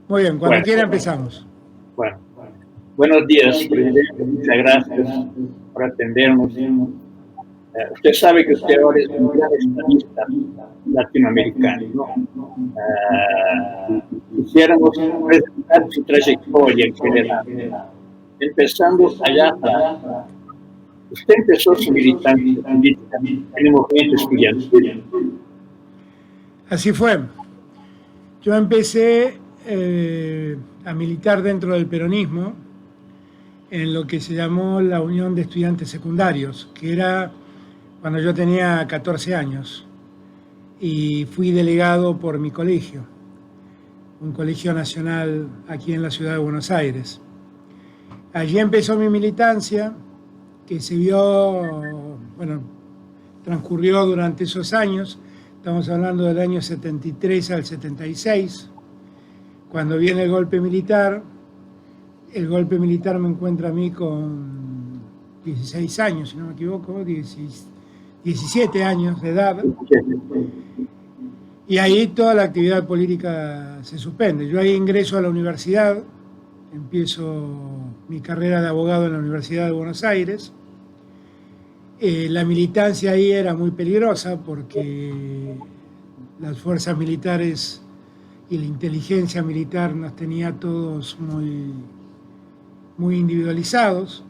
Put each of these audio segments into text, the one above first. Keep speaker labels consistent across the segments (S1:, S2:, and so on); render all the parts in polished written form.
S1: Muy bien, cuando
S2: Bueno,
S1: quiera empezamos.
S2: bueno. Buenos días, presidente. Muchas gracias por atendernos. Usted sabe que usted ahora es un gran estadista latinoamericano, ¿no? Quisiéramos presentar su trayectoria en general, empezando allá atrás. Usted empezó su militancia política en el movimiento estudiantil.
S1: Así fue. Yo empecé a militar dentro del peronismo en lo que se llamó la Unión de Estudiantes Secundarios, que era cuando yo tenía 14 años y fui delegado por mi colegio, un colegio nacional aquí en la ciudad de Buenos Aires. Allí empezó mi militancia, que se vio, bueno, transcurrió durante esos años. Estamos hablando del año 73 al 76, cuando viene el golpe militar. El golpe militar me encuentra a mí con 16 años, si no me equivoco, 17 años de edad. Y ahí toda la actividad política se suspende. Yo ahí ingreso a la universidad, empiezo mi carrera de abogado en la Universidad de Buenos Aires. La militancia ahí era muy peligrosa porque las fuerzas militares y la inteligencia militar nos tenía todos muy individualizados.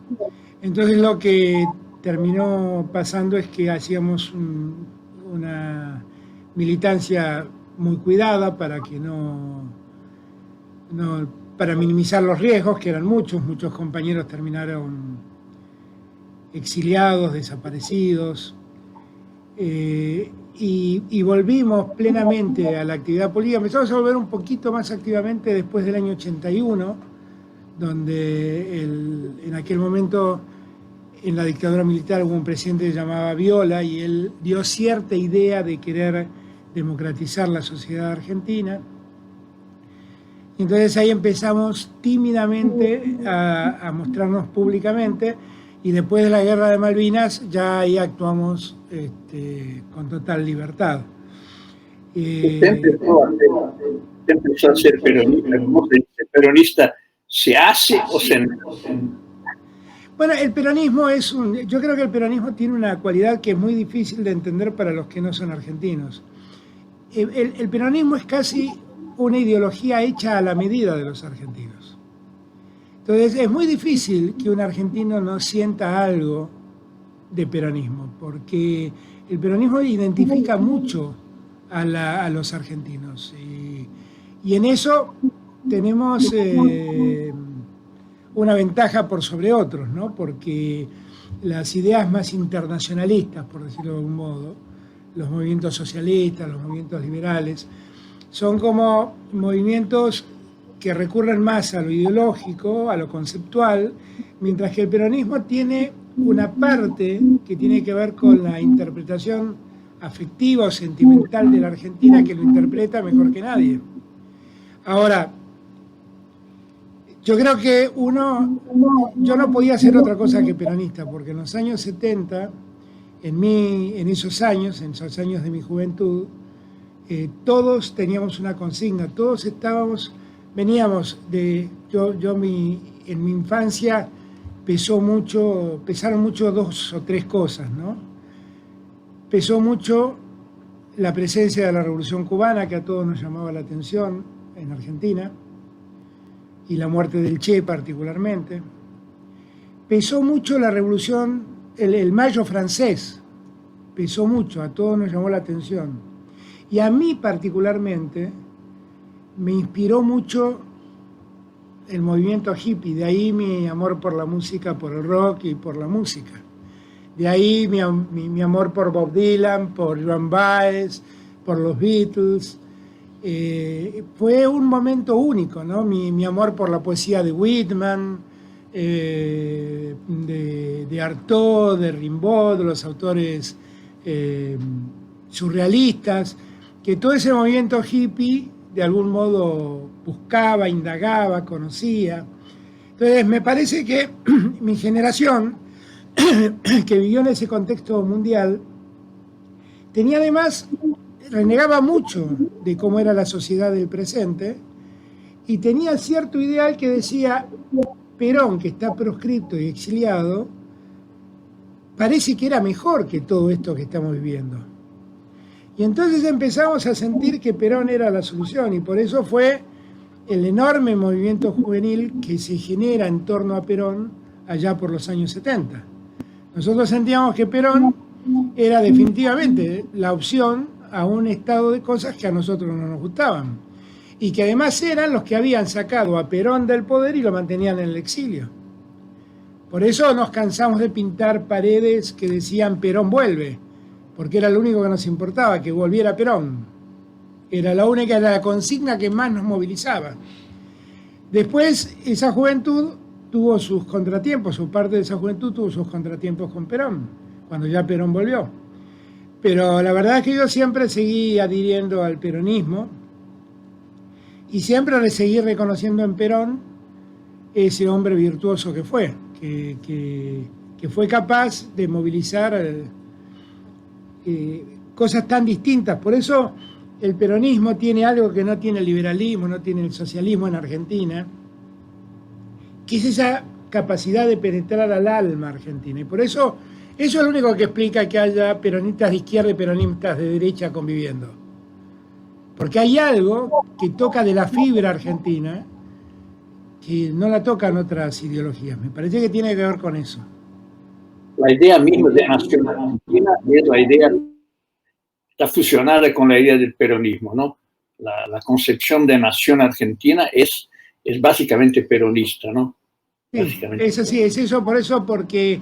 S1: Entonces lo que terminó pasando es que hacíamos una militancia muy cuidada para que para minimizar los riesgos, que eran muchos compañeros terminaron exiliados, desaparecidos, y volvimos plenamente a la actividad política. Empezamos a volver un poquito más activamente después del año 81, donde en aquel momento en la dictadura militar hubo un presidente que se llamaba Viola y él dio cierta idea de querer democratizar la sociedad argentina. Y entonces ahí empezamos tímidamente a mostrarnos públicamente, y después de la guerra de Malvinas ya ahí actuamos con total libertad.
S2: Usted empezó a ser peronista. ¿Cómo se dice? ¿Peronista se hace o se nace?
S1: Bueno, el peronismo yo creo que el peronismo tiene una cualidad que es muy difícil de entender para los que no son argentinos. El peronismo es casi una ideología hecha a la medida de los argentinos. Entonces es muy difícil que un argentino no sienta algo de peronismo, porque el peronismo identifica mucho a los argentinos. Y en eso tenemos una ventaja por sobre otros, ¿no? Porque las ideas más internacionalistas, por decirlo de algún modo, los movimientos socialistas, los movimientos liberales, son como movimientos que recurren más a lo ideológico, a lo conceptual, mientras que el peronismo tiene una parte que tiene que ver con la interpretación afectiva o sentimental de la Argentina, que lo interpreta mejor que nadie. Ahora, yo creo que yo no podía ser otra cosa que peronista, porque en los años 70, en esos años de mi juventud, todos teníamos una consigna, todos veníamos de, en mi infancia pesaron mucho dos o tres cosas, ¿no? Pesó mucho la presencia de la Revolución Cubana, que a todos nos llamaba la atención en Argentina, y la muerte del Che particularmente. Pesó mucho la revolución, el Mayo francés, pesó mucho, a todos nos llamó la atención. Y a mí particularmente me inspiró mucho el movimiento hippie, de ahí mi amor por la música, por el rock y por la música. De ahí mi amor por Bob Dylan, por Joan Baez, por los Beatles. Fue un momento único, ¿no? Mi amor por la poesía de Whitman, de Artaud, de Rimbaud, de los autores surrealistas, que todo ese movimiento hippie de algún modo buscaba, indagaba, conocía. Entonces me parece que mi generación, que vivió en ese contexto mundial, renegaba mucho de cómo era la sociedad del presente, y tenía cierto ideal que decía, Perón, que está proscripto y exiliado, parece que era mejor que todo esto que estamos viviendo. Y entonces empezamos a sentir que Perón era la solución, y por eso fue el enorme movimiento juvenil que se genera en torno a Perón allá por los años 70. Nosotros sentíamos que Perón era definitivamente la opción a un estado de cosas que a nosotros no nos gustaban, y que además eran los que habían sacado a Perón del poder y lo mantenían en el exilio. Por eso nos cansamos de pintar paredes que decían Perón vuelve, porque era lo único que nos importaba, que volviera Perón. Era la única, era la consigna que más nos movilizaba. Después, esa juventud tuvo sus contratiempos, su parte de esa juventud tuvo sus contratiempos con Perón, cuando ya Perón volvió. Pero la verdad es que yo siempre seguí adhiriendo al peronismo y siempre le seguí reconociendo en Perón ese hombre virtuoso que fue, que fue capaz de movilizar cosas tan distintas. Por eso el peronismo tiene algo que no tiene el liberalismo, no tiene el socialismo en Argentina, que es esa capacidad de penetrar al alma argentina. Y por eso es lo único que explica que haya peronistas de izquierda y peronistas de derecha conviviendo. Porque hay algo que toca de la fibra argentina que no la tocan otras ideologías. Me parece que tiene que ver con eso.
S2: La idea misma de nación argentina es la idea, está fusionada con la idea del peronismo, ¿no? La concepción de nación argentina es básicamente peronista, ¿no?
S1: Sí, eso sí, es eso, por eso, porque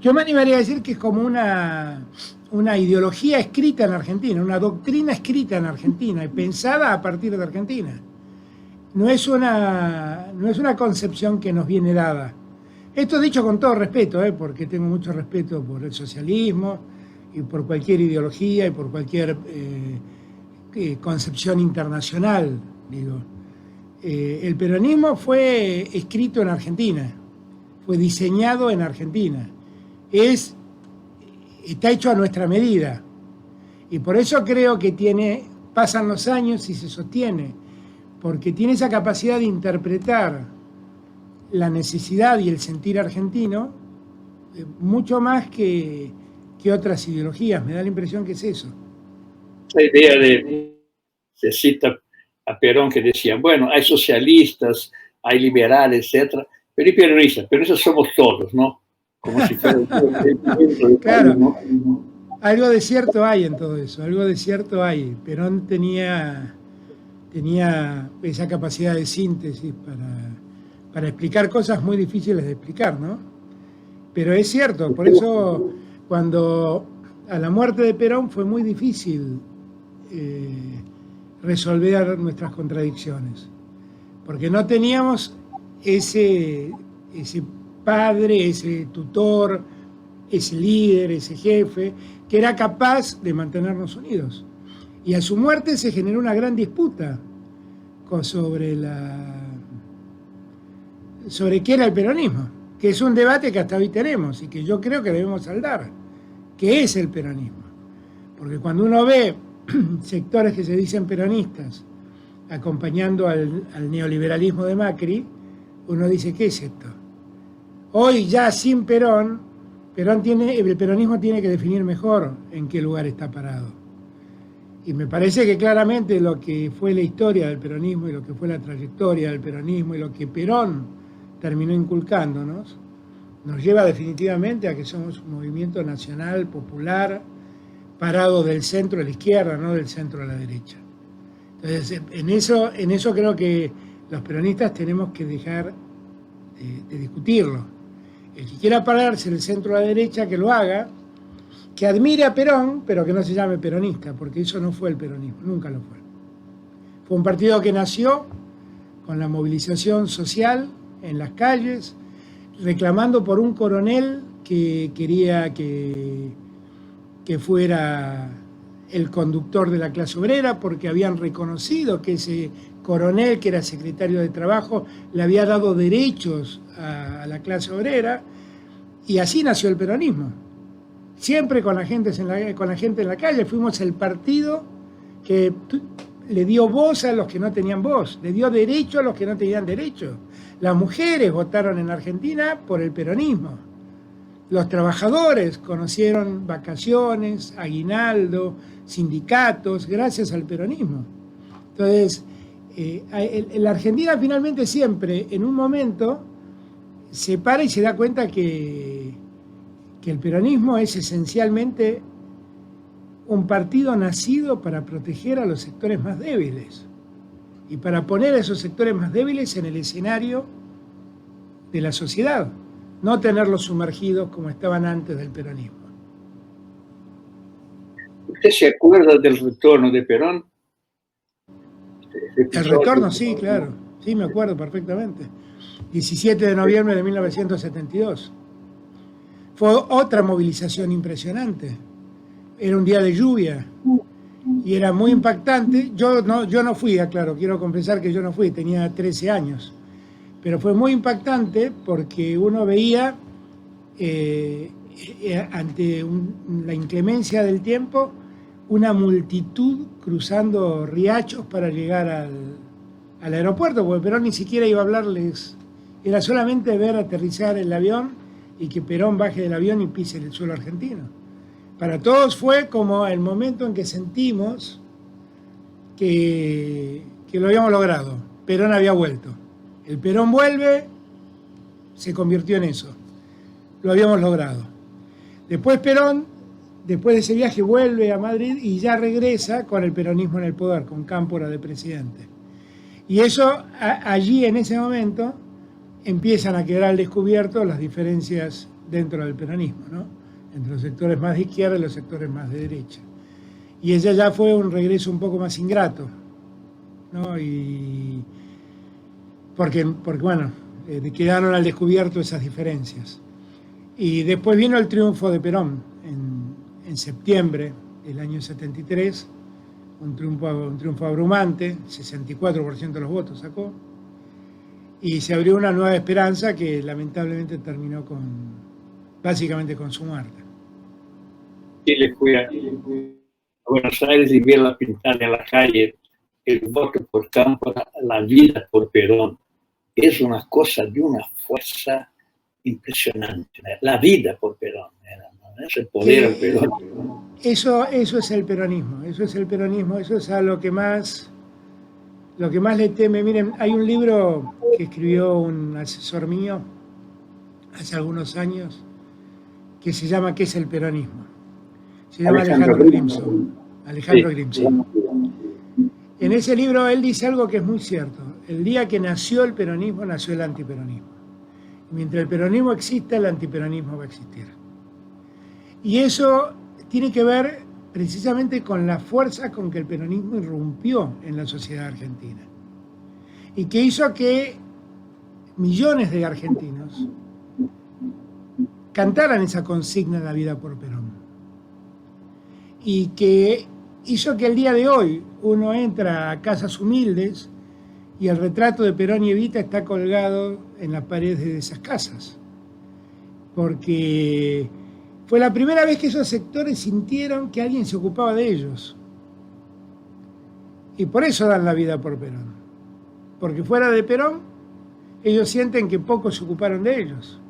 S1: yo me animaría a decir que es como una ideología escrita en Argentina, una doctrina escrita en Argentina y pensada a partir de Argentina. No es una concepción que nos viene dada. Esto dicho con todo respeto, porque tengo mucho respeto por el socialismo y por cualquier ideología y por cualquier concepción internacional, digo. El peronismo fue escrito en Argentina, fue diseñado en Argentina, está hecho a nuestra medida, y por eso creo que pasan los años y se sostiene, porque tiene esa capacidad de interpretar la necesidad y el sentir argentino mucho más que otras ideologías. Me da la impresión que es eso.
S2: La idea se cita a Perón que decía, bueno, hay socialistas, hay liberales, etcétera, pero hay peronistas somos todos, ¿no? Como si fuera
S1: claro, ¿no? Algo de cierto hay en todo eso, algo de cierto hay. Perón tenía esa capacidad de síntesis para explicar cosas muy difíciles de explicar, ¿no? Pero es cierto, por eso cuando a la muerte de Perón fue muy difícil resolver nuestras contradicciones, porque no teníamos ese padre, ese tutor, ese líder, ese jefe, que era capaz de mantenernos unidos. Y a su muerte se generó una gran disputa sobre qué era el peronismo, que es un debate que hasta hoy tenemos y que yo creo que debemos saldar. ¿Qué es el peronismo? Porque cuando uno ve sectores que se dicen peronistas acompañando al neoliberalismo de Macri, uno dice, ¿qué es esto? Hoy ya sin Perón, el peronismo tiene que definir mejor en qué lugar está parado. Y me parece que claramente lo que fue la historia del peronismo y lo que fue la trayectoria del peronismo y lo que Perón terminó inculcándonos, nos lleva definitivamente a que somos un movimiento nacional, popular, parado del centro a la izquierda, no del centro a la derecha. Entonces, en eso creo que los peronistas tenemos que dejar de discutirlo. El que quiera pararse del centro a la derecha, que lo haga, que admire a Perón, pero que no se llame peronista, porque eso no fue el peronismo, nunca lo fue. Fue un partido que nació con la movilización social en las calles, reclamando por un coronel que quería que fuera el conductor de la clase obrera, porque habían reconocido que ese coronel, que era secretario de Trabajo, le había dado derechos a la clase obrera, y así nació el peronismo. Siempre con la gente en la calle, fuimos el partido que le dio voz a los que no tenían voz, le dio derecho a los que no tenían derecho. Las mujeres votaron en Argentina por el peronismo. Los trabajadores conocieron vacaciones, aguinaldo, sindicatos, gracias al peronismo. Entonces, la Argentina finalmente siempre, en un momento, se para y se da cuenta que el peronismo es esencialmente un partido nacido para proteger a los sectores más débiles y para poner a esos sectores más débiles en el escenario de la sociedad, no tenerlos sumergidos como estaban antes del peronismo.
S2: ¿Usted se acuerda del retorno de Perón?
S1: El retorno, sí, claro. Sí, me acuerdo perfectamente. 17 de noviembre de 1972. Fue otra movilización impresionante. Era un día de lluvia y era muy impactante. Yo no fui, aclaro, quiero confesar que yo no fui, tenía 13 años. Pero fue muy impactante porque uno veía, ante la inclemencia del tiempo, una multitud cruzando riachos para llegar al aeropuerto, porque Perón ni siquiera iba a hablarles, era solamente ver aterrizar el avión y que Perón baje del avión y pise el suelo argentino. Para todos fue como el momento en que sentimos que lo habíamos logrado. Perón había vuelto. El Perón vuelve, se convirtió en eso. Lo habíamos logrado. Después Perón, después de ese viaje, vuelve a Madrid y ya regresa con el peronismo en el poder, con Cámpora de presidente. Y eso, allí en ese momento, empiezan a quedar al descubierto las diferencias dentro del peronismo, ¿no? Entre los sectores más de izquierda y los sectores más de derecha. Y ella ya fue un regreso un poco más ingrato, ¿no? Y porque bueno, quedaron al descubierto esas diferencias. Y después vino el triunfo de Perón en septiembre del año 73, un triunfo abrumante, 64% de los votos sacó, y se abrió una nueva esperanza que lamentablemente terminó básicamente con su muerte.
S2: Chile fue a Buenos Aires y verla pintar en la calle el voto por Cámpora, la vida por Perón. Es una cosa de una fuerza impresionante. La vida por Perón. Ese poder al Perón.
S1: Eso es el peronismo, eso es a lo que más le teme. Miren, hay un libro que escribió un asesor mío hace algunos años que se llama ¿Qué es el peronismo? Se llama Alejandro Grimson. En ese libro él dice algo que es muy cierto. El día que nació el peronismo, nació el antiperonismo. Y mientras el peronismo exista, el antiperonismo va a existir. Y eso tiene que ver precisamente con la fuerza con que el peronismo irrumpió en la sociedad argentina. Y que hizo que millones de argentinos cantaran esa consigna de la vida por Perón. Y que hizo que el día de hoy uno entra a casas humildes y el retrato de Perón y Evita está colgado en las paredes de esas casas. Porque fue la primera vez que esos sectores sintieron que alguien se ocupaba de ellos. Y por eso dan la vida por Perón. Porque fuera de Perón, ellos sienten que pocos se ocuparon de ellos.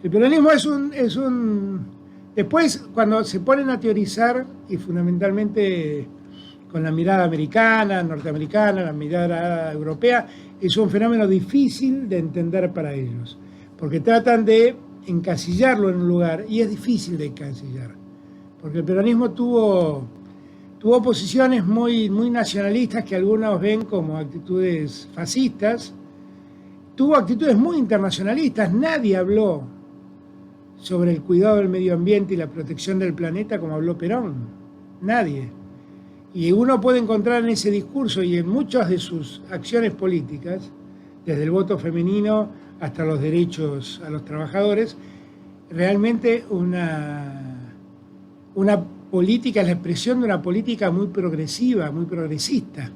S1: El peronismo es un... Después, cuando se ponen a teorizar, y fundamentalmente con la mirada americana, norteamericana, la mirada europea, es un fenómeno difícil de entender para ellos, porque tratan de encasillarlo en un lugar, y es difícil de encasillar, porque el peronismo tuvo posiciones muy nacionalistas que algunos ven como actitudes fascistas, tuvo actitudes muy internacionalistas. Nadie habló sobre el cuidado del medio ambiente y la protección del planeta como habló Perón. Nadie. Y uno puede encontrar en ese discurso y en muchas de sus acciones políticas, desde el voto femenino hasta los derechos a los trabajadores, realmente una política, la expresión de una política muy progresiva, muy progresista,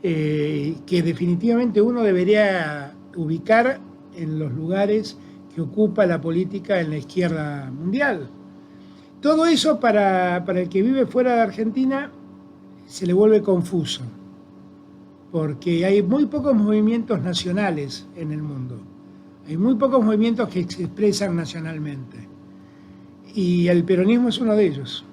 S1: que definitivamente uno debería ubicar en los lugares que ocupa la política en la izquierda mundial. Todo eso para el que vive fuera de Argentina se le vuelve confuso, porque hay muy pocos movimientos nacionales en el mundo. Hay muy pocos movimientos que se expresan nacionalmente. Y el peronismo es uno de ellos.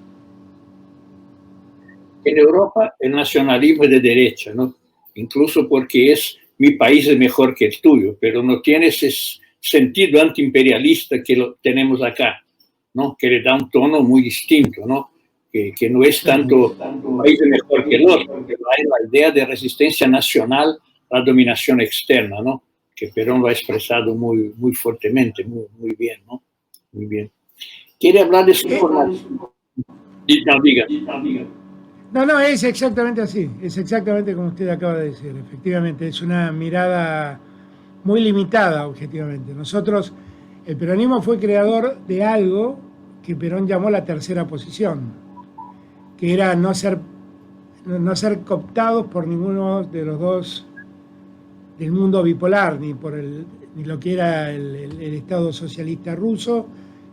S2: En Europa el nacionalismo es de derecha, ¿no? Incluso porque mi país es mejor que el tuyo, pero no tiene ese sentido antiimperialista que lo tenemos acá, ¿no? Que le da un tono muy distinto, ¿no? Que no es tanto un país es mejor que el otro, pero hay la idea de resistencia nacional a la dominación externa, ¿no? Que Perón lo ha expresado muy, muy fuertemente, muy bien, ¿no? Muy bien. ¿Quiere hablar de su formación? Diga.
S1: No, es exactamente así, es exactamente como usted acaba de decir, efectivamente, es una mirada muy limitada objetivamente. Nosotros, el peronismo fue creador de algo que Perón llamó la tercera posición, que era no ser cooptados por ninguno de los dos del mundo bipolar, ni lo que era el Estado socialista ruso,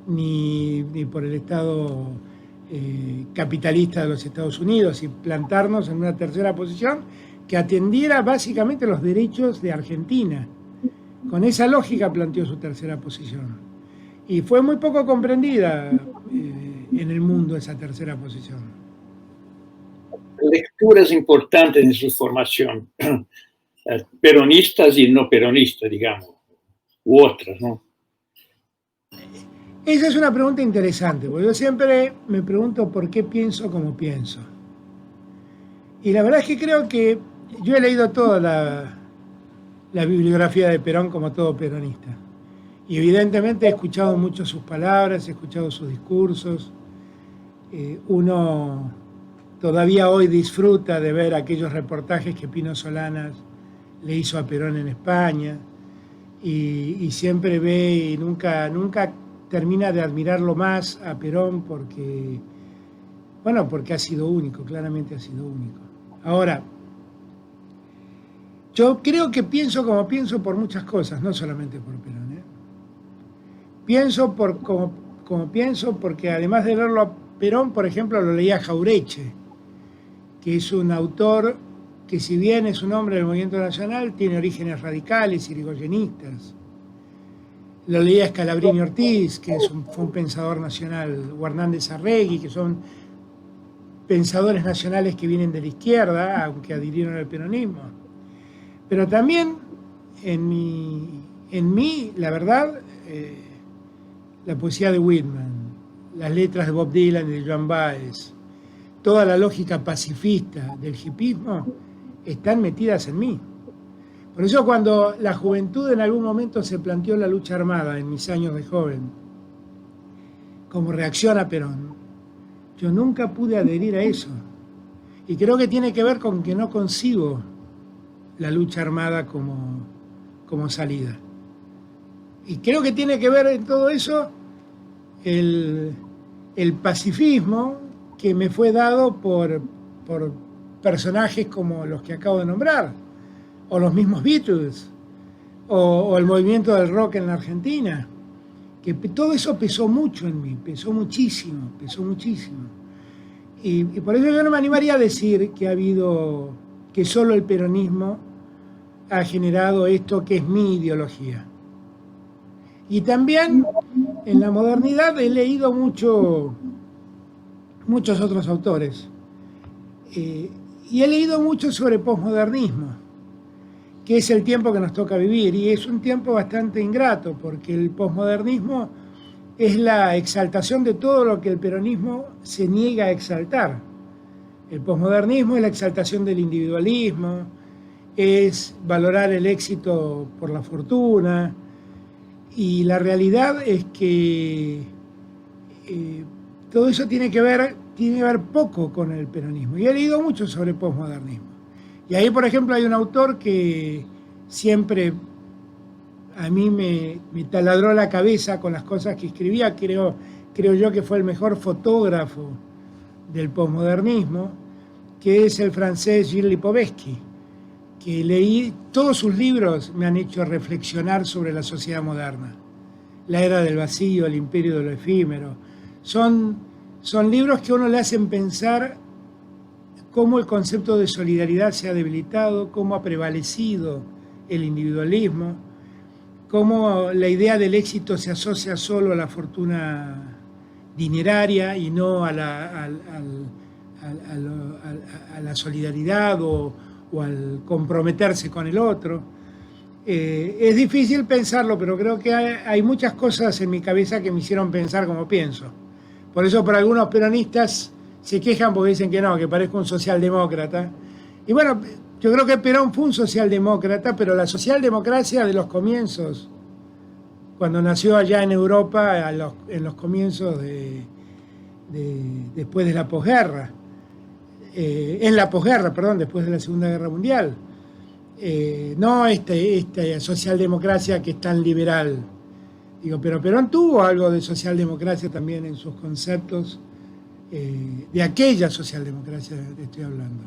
S1: ni por el Estado capitalista de los Estados Unidos, y plantarnos en una tercera posición que atendiera básicamente los derechos de Argentina. Con esa lógica planteó su tercera posición. Y fue muy poco comprendida en el mundo esa tercera posición.
S2: Lecturas importantes en su formación, peronistas y no peronistas, digamos, u otras, ¿no?
S1: Esa es una pregunta interesante, porque yo siempre me pregunto por qué pienso como pienso. Y la verdad es que creo que yo he leído toda la bibliografía de Perón como todo peronista. Y evidentemente he escuchado mucho sus palabras, he escuchado sus discursos. Uno todavía hoy disfruta de ver aquellos reportajes que Pino Solanas le hizo a Perón en España. Y siempre ve y nunca termina de admirarlo más a Perón porque ha sido único, claramente ha sido único. Ahora, yo creo que pienso como pienso por muchas cosas, no solamente por Perón. Pienso como pienso porque además de leerlo a Perón, por ejemplo, lo leía a Jauretche, que es un autor que, si bien es un hombre del movimiento nacional, tiene orígenes radicales, irigoyenistas. Lo leía a Scalabrini Ortiz, que fue un pensador nacional, o Hernández Arregui, que son pensadores nacionales que vienen de la izquierda, aunque adhirieron al peronismo. Pero también en mí, la verdad, la poesía de Whitman, las letras de Bob Dylan y de Joan Baez, toda la lógica pacifista del hipismo están metidas en mí. Por eso cuando la juventud en algún momento se planteó la lucha armada en mis años de joven, como reacción a Perón, yo nunca pude adherir a eso. Y creo que tiene que ver con que no concibo la lucha armada como salida. Y creo que tiene que ver en todo eso el pacifismo que me fue dado por personajes como los que acabo de nombrar, o los mismos Beatles, o el movimiento del rock en la Argentina, que todo eso pesó mucho en mí, pesó muchísimo. Y por eso yo no me animaría a decir que solo el peronismo ha generado esto que es mi ideología. Y también en la modernidad he leído muchos otros autores. Y he leído mucho sobre posmodernismo, que es el tiempo que nos toca vivir. Y es un tiempo bastante ingrato, porque el posmodernismo es la exaltación de todo lo que el peronismo se niega a exaltar. El posmodernismo es la exaltación del individualismo, es valorar el éxito por la fortuna, y la realidad es que todo eso tiene que ver poco con el peronismo. Y he leído mucho sobre posmodernismo. Y ahí, por ejemplo, hay un autor que siempre a mí me taladró la cabeza con las cosas que escribía. Creo yo que fue el mejor fotógrafo del posmodernismo, que es el francés Gilles Lipovetsky, que leí todos sus libros, me han hecho reflexionar sobre la sociedad moderna. La era del vacío, el imperio de lo efímero. Son libros que a uno le hacen pensar cómo el concepto de solidaridad se ha debilitado, cómo ha prevalecido el individualismo, cómo la idea del éxito se asocia solo a la fortuna dineraria y no a la solidaridad o al comprometerse con el otro. Es difícil pensarlo, pero creo que hay muchas cosas en mi cabeza que me hicieron pensar como pienso. Por eso por algunos peronistas se quejan porque dicen que no, que parezco un socialdemócrata. Y bueno, yo creo que Perón fue un socialdemócrata, pero la socialdemocracia de los comienzos, cuando nació allá en Europa, en los comienzos después de la posguerra, en la posguerra, perdón, después de la Segunda Guerra Mundial. No esta socialdemocracia que es tan liberal. Digo, pero Perón tuvo algo de socialdemocracia también en sus conceptos, de aquella socialdemocracia que estoy hablando.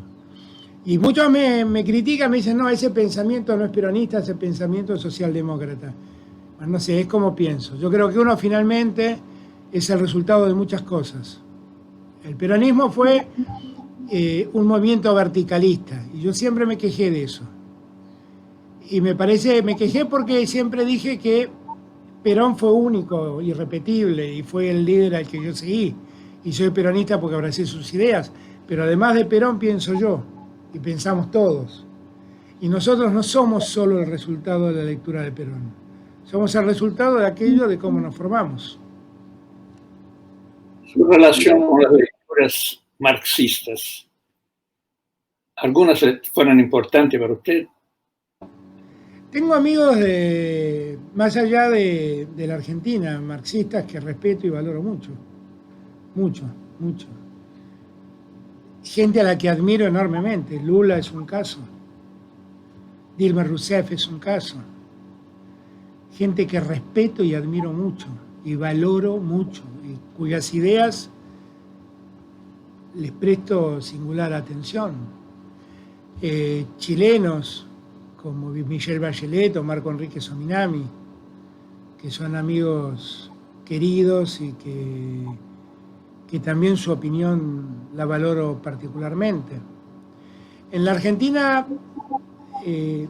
S1: Y muchos me critican, me dicen, no, ese pensamiento no es peronista, ese pensamiento es socialdemócrata. Bueno, no sé, es como pienso. Yo creo que uno finalmente es el resultado de muchas cosas. El peronismo fue un movimiento verticalista, y yo siempre me quejé de eso. Y me quejé porque siempre dije que Perón fue único, irrepetible, y fue el líder al que yo seguí. Y soy peronista porque abracé sus ideas. Pero además de Perón pienso yo, y pensamos todos. Y nosotros no somos solo el resultado de la lectura de Perón. Somos el resultado de aquello de cómo nos formamos.
S2: Su relación con las lecturas marxistas. ¿Algunas fueron importantes para usted?
S1: Tengo amigos más allá de la Argentina, marxistas que respeto y valoro mucho. Mucho, mucho. Gente a la que admiro enormemente. Lula es un caso. Dilma Rousseff es un caso. Gente que respeto y admiro mucho y valoro mucho, y cuyas ideas les presto singular atención. Chilenos como Michelle Bachelet o Marco Enrique Sominami, que son amigos queridos y que también su opinión la valoro particularmente. En la Argentina me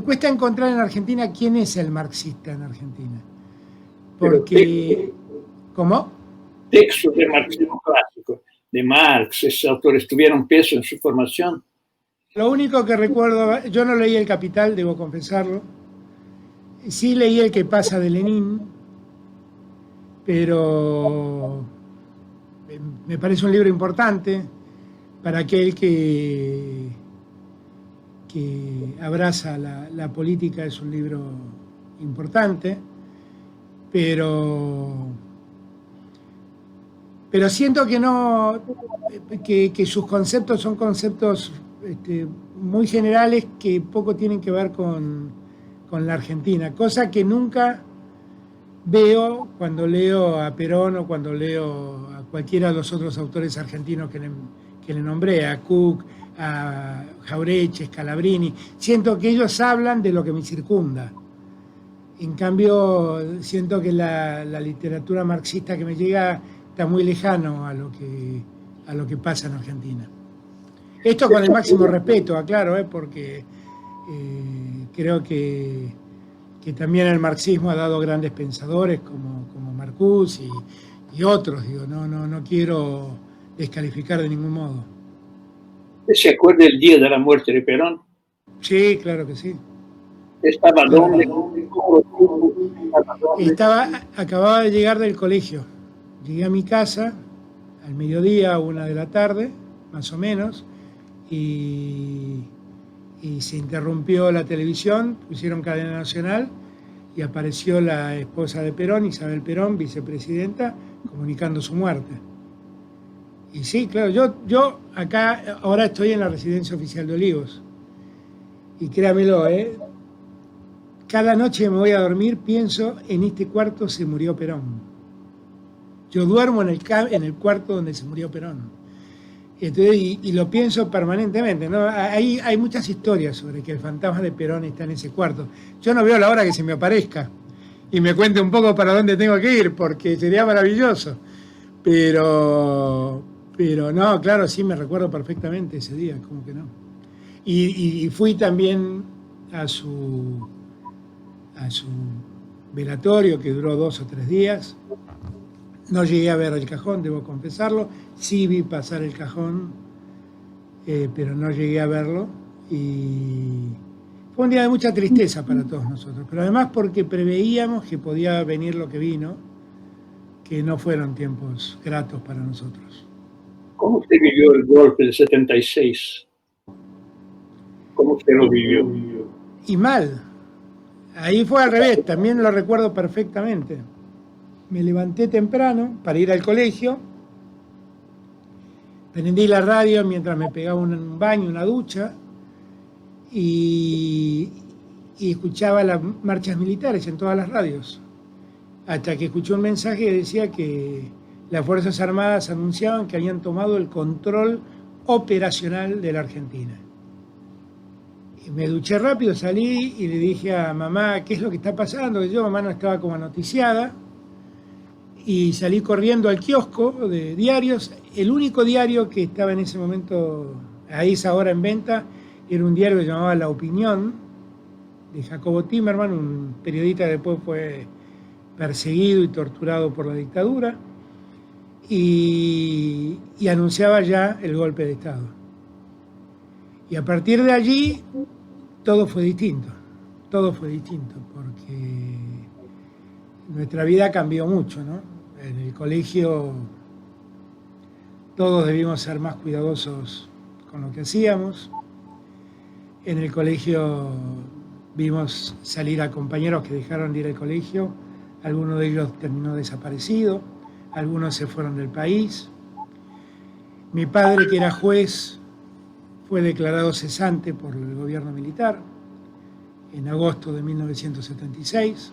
S1: cuesta encontrar en Argentina quién es el marxista en Argentina. Porque, ¿cómo?
S2: Textos de marxismo clásico, de Marx, esos autores tuvieron peso en su formación.
S1: Lo único que recuerdo, yo no leí El Capital, debo confesarlo. Sí leí El que pasa de Lenin, pero me parece un libro importante para aquel que abraza la política. Es un libro importante, pero siento que no, que sus conceptos son conceptos muy generales que poco tienen que ver con la Argentina, cosa que nunca veo cuando leo a Perón o cuando leo a cualquiera de los otros autores argentinos que le nombré, a Cook, a Jauretche, Scalabrini. Siento que ellos hablan de lo que me circunda. En cambio, siento que la literatura marxista que me llega está muy lejano a lo que pasa en Argentina. Esto con el máximo respeto, aclaro, porque creo que también el marxismo ha dado grandes pensadores como Marcuse y otros. Digo, no quiero descalificar de ningún modo.
S2: ¿Usted se acuerda del día de la muerte de Perón?
S1: Sí, claro que sí.
S2: ¿Estaba dónde?
S1: Acababa de llegar del colegio. Llegué a mi casa al mediodía, 1 de la tarde, más o menos, y se interrumpió la televisión, pusieron cadena nacional y apareció la esposa de Perón, Isabel Perón, vicepresidenta, comunicando su muerte. Y sí, claro, yo acá ahora estoy en la residencia oficial de Olivos, y créamelo, cada noche me voy a dormir, pienso, en este cuarto se murió Perón. Yo duermo en el cuarto donde se murió Perón. Entonces, y lo pienso permanentemente, ¿no? Hay muchas historias sobre que el fantasma de Perón está en ese cuarto. Yo no veo la hora que se me aparezca y me cuente un poco para dónde tengo que ir, porque sería maravilloso. Pero Pero no, claro, sí me recuerdo perfectamente ese día, como que no. Y fui también a su velatorio, que duró 2 o 3 días. No llegué a ver el cajón, debo confesarlo. Sí vi pasar el cajón, pero no llegué a verlo. Y fue un día de mucha tristeza para todos nosotros, pero además porque preveíamos que podía venir lo que vino, que no fueron tiempos gratos para nosotros.
S2: ¿Cómo usted vivió el golpe del 76? ¿Cómo usted lo vivió?
S1: Y mal, ahí fue al revés, también lo recuerdo perfectamente. Me levanté temprano para ir al colegio, prendí la radio mientras me pegaba un baño, una ducha, y escuchaba las marchas militares en todas las radios, hasta que escuché un mensaje que decía que las Fuerzas Armadas anunciaban que habían tomado el control operacional de la Argentina. Y me duché rápido, salí y le dije a mamá, ¿qué es lo que está pasando? Que yo, mamá no estaba como noticiada, y salí corriendo al kiosco de diarios. El único diario que estaba en ese momento, a esa hora en venta, era un diario que se llamaba La Opinión, de Jacobo Timerman, un periodista que después fue perseguido y torturado por la dictadura, y anunciaba ya el golpe de Estado. Y a partir de allí todo fue distinto, porque nuestra vida cambió mucho, ¿no? En el colegio todos debimos ser más cuidadosos con lo que hacíamos. En el colegio vimos salir a compañeros que dejaron de ir al colegio, alguno de ellos terminó desaparecido, algunos se fueron del país. Mi padre, que era juez, fue declarado cesante por el gobierno militar en agosto de 1976,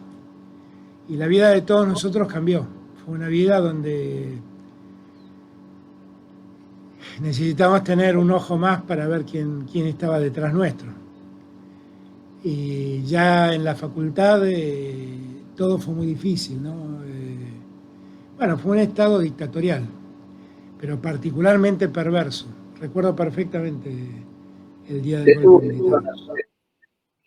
S1: y la vida de todos nosotros cambió. Fue una vida donde necesitamos tener un ojo más para ver quién estaba detrás nuestro. Y ya en la facultad todo fue muy difícil, ¿no? Bueno, fue un estado dictatorial, pero particularmente perverso. Recuerdo perfectamente el día del golpe militar.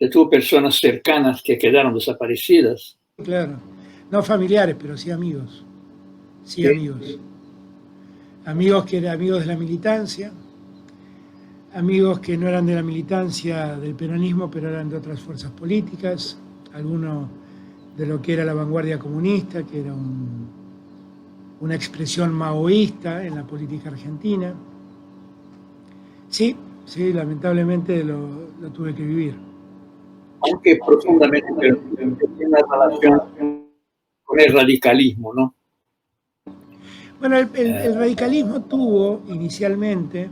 S2: Tuvo personas cercanas que quedaron desaparecidas.
S1: Claro, no familiares, pero sí amigos. Sí, amigos. Amigos que eran amigos de la militancia, amigos que no eran de la militancia del peronismo, pero eran de otras fuerzas políticas, algunos de lo que era la vanguardia comunista, que era una expresión maoísta en la política argentina. Sí, lamentablemente lo tuve que vivir.
S2: Aunque profundamente, pero tiene una relación con el radicalismo, ¿no?
S1: Bueno, el radicalismo tuvo inicialmente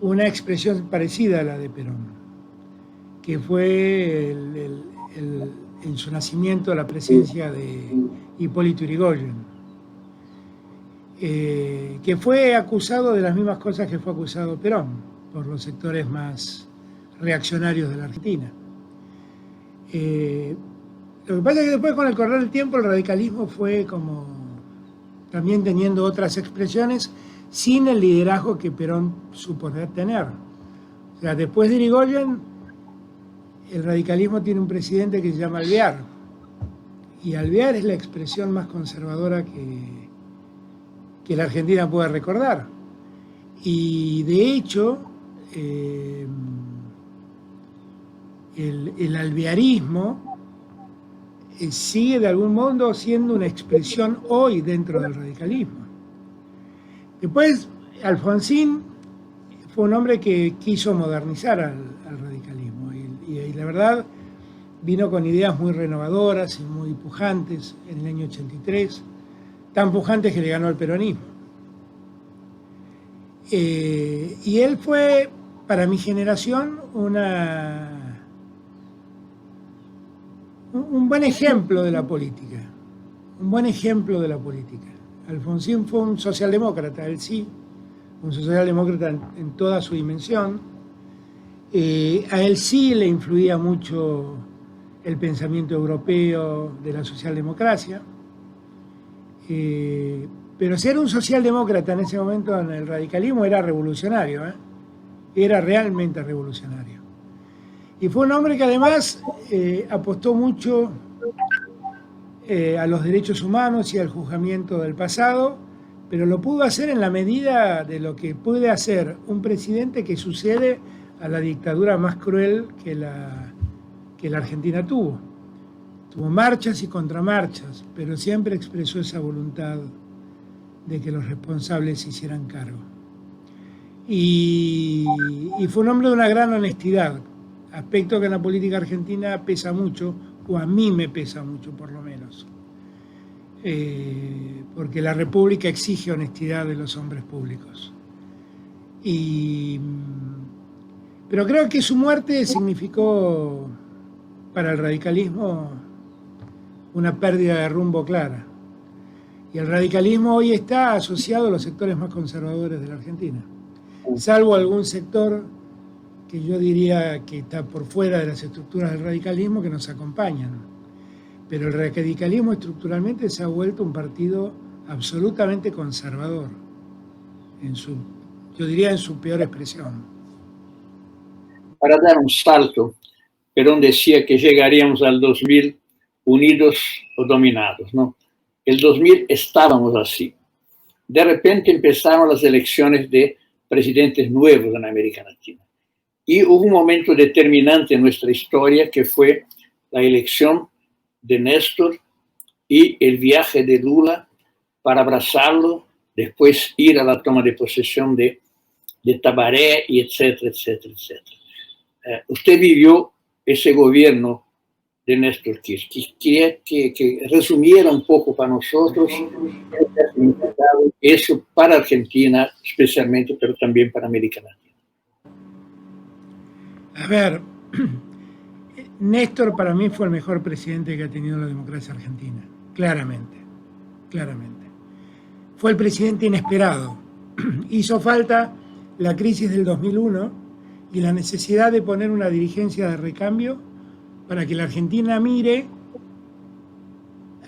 S1: una expresión parecida a la de Perón, que fue en su nacimiento la presencia de Hipólito Yrigoyen, que fue acusado de las mismas cosas que fue acusado Perón por los sectores más reaccionarios de la Argentina. Lo que pasa es que después, con el correr del tiempo, el radicalismo fue como también teniendo otras expresiones sin el liderazgo que Perón supo tener. O sea, después de Yrigoyen, el radicalismo tiene un presidente que se llama Alvear, y Alvear es la expresión más conservadora que la Argentina puede recordar. Y de hecho, el alvearismo sigue de algún modo siendo una expresión hoy dentro del radicalismo. Después, Alfonsín fue un hombre que quiso modernizar al radicalismo, y la verdad vino con ideas muy renovadoras y muy pujantes en el año 83, tan pujantes que le ganó al peronismo. Y él fue, para mi generación, un buen ejemplo de la política, Alfonsín fue un socialdemócrata, él sí, un socialdemócrata en toda su dimensión. A él sí le influía mucho el pensamiento europeo de la socialdemocracia, Pero ser un socialdemócrata en ese momento en el radicalismo era revolucionario, ¿eh? Era realmente revolucionario. Y fue un hombre que además apostó mucho a los derechos humanos y al juzgamiento del pasado, pero lo pudo hacer en la medida de lo que puede hacer un presidente que sucede a la dictadura más cruel que la Argentina tuvo. Tuvo marchas y contramarchas, pero siempre expresó esa voluntad de que los responsables se hicieran cargo. Y fue un hombre de una gran honestidad, aspecto que en la política argentina pesa mucho, o a mí me pesa mucho por lo menos, porque la República exige honestidad de los hombres públicos. Pero creo que su muerte significó para el radicalismo una pérdida de rumbo clara. Y el radicalismo hoy está asociado a los sectores más conservadores de la Argentina, salvo algún sector que yo diría que está por fuera de las estructuras del radicalismo que nos acompañan. Pero el radicalismo estructuralmente se ha vuelto un partido absolutamente conservador, yo diría en su peor expresión.
S2: Para dar un salto, Perón decía que llegaríamos al 2000 unidos o dominados, ¿no? El 2000 estábamos así. De repente empezaron las elecciones de presidentes nuevos en América Latina. Y hubo un momento determinante en nuestra historia que fue la elección de Néstor y el viaje de Lula para abrazarlo, después ir a la toma de posesión de Tabaré, y etcétera, etcétera, etcétera. Usted vivió ese gobierno de Néstor Kirchner. Quería que resumiera un poco para nosotros eso para Argentina especialmente, pero también para América Latina.
S1: A ver, Néstor para mí fue el mejor presidente que ha tenido la democracia argentina, claramente, claramente. Fue el presidente inesperado. Hizo falta la crisis del 2001 y la necesidad de poner una dirigencia de recambio para que la Argentina mire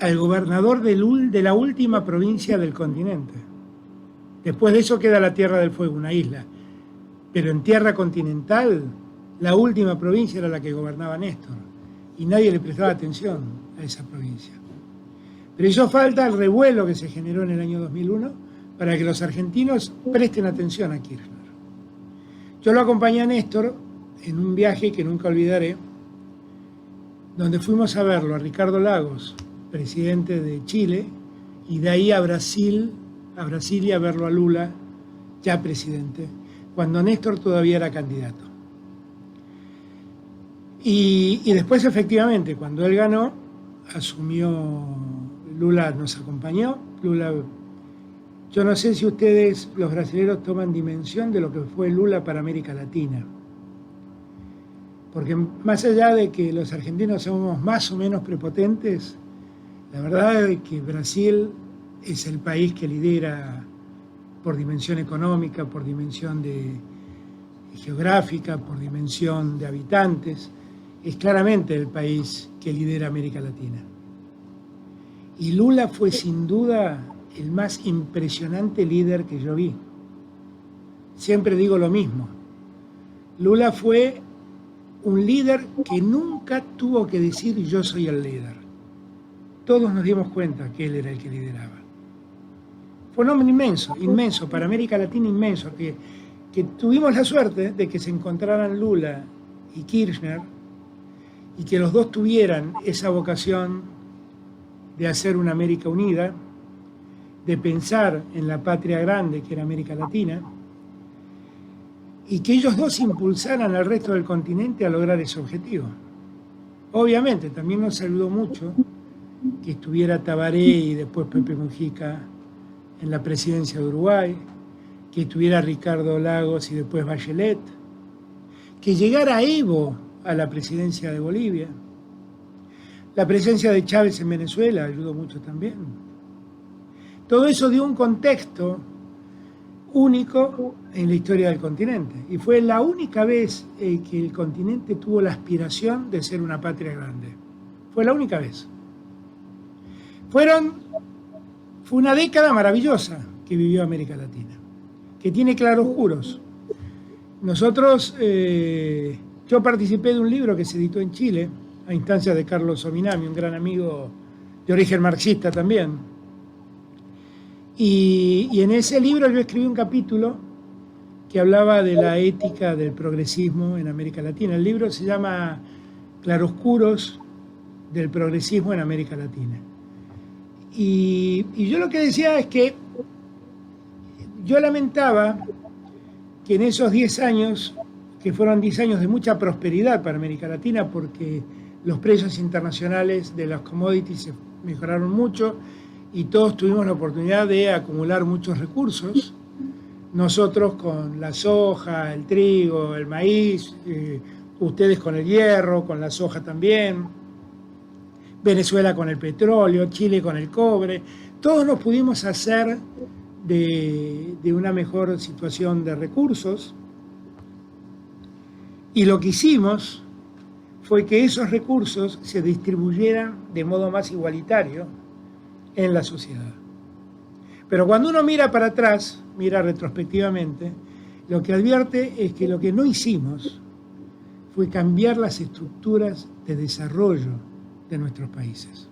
S1: al gobernador de la última provincia del continente. Después de eso queda la Tierra del Fuego, una isla. Pero en tierra continental, la última provincia era la que gobernaba Néstor. Y nadie le prestaba atención a esa provincia. Pero hizo falta el revuelo que se generó en el año 2001 para que los argentinos presten atención a Kirchner. Yo lo acompañé a Néstor en un viaje que nunca olvidaré, donde fuimos a verlo, a Ricardo Lagos, presidente de Chile, y de ahí a Brasil y a verlo a Lula, ya presidente, cuando Néstor todavía era candidato. Y después, efectivamente, cuando él ganó, asumió, Lula nos acompañó. Lula, yo no sé si ustedes, los brasileños, toman dimensión de lo que fue Lula para América Latina. Porque más allá de que los argentinos somos más o menos prepotentes, la verdad es que Brasil es el país que lidera por dimensión económica, por dimensión geográfica, por dimensión de habitantes. Es claramente el país que lidera América Latina. Y Lula fue sin duda el más impresionante líder que yo vi. Siempre digo lo mismo. Lula fue un líder que nunca tuvo que decir yo soy el líder. Todos nos dimos cuenta que él era el que lideraba. Fue un hombre inmenso, inmenso, para América Latina inmenso, que tuvimos la suerte de que se encontraran Lula y Kirchner y que los dos tuvieran esa vocación de hacer una América unida, de pensar en la patria grande que era América Latina, y que ellos dos impulsaran al resto del continente a lograr ese objetivo. Obviamente, también nos ayudó mucho que estuviera Tabaré y después Pepe Mujica en la presidencia de Uruguay, que estuviera Ricardo Lagos y después Bachelet, que llegara Evo a la presidencia de Bolivia. La presencia de Chávez en Venezuela ayudó mucho también. Todo eso dio un contexto único en la historia del continente. Y fue la única vez que el continente tuvo la aspiración de ser una patria grande. Fue la única vez. Fueron Fue una década maravillosa que vivió América Latina, que tiene claroscuros. Nosotros, yo participé de un libro que se editó en Chile, a instancias de Carlos Ominami, un gran amigo de origen marxista también. Y en ese libro yo escribí un capítulo que hablaba de la ética del progresismo en América Latina. El libro se llama Claroscuros del progresismo en América Latina. Y yo lo que decía es que yo lamentaba que en esos 10 años, que fueron 10 años de mucha prosperidad para América Latina, porque los precios internacionales de las commodities se mejoraron mucho y todos tuvimos la oportunidad de acumular muchos recursos. Nosotros con la soja, el trigo, el maíz, ustedes con el hierro, con la soja también, Venezuela con el petróleo, Chile con el cobre. Todos nos pudimos hacer de una mejor situación de recursos, y lo que hicimos fue que esos recursos se distribuyeran de modo más igualitario en la sociedad. Pero cuando uno mira para atrás, mira retrospectivamente, lo que advierte es que lo que no hicimos fue cambiar las estructuras de desarrollo de nuestros países.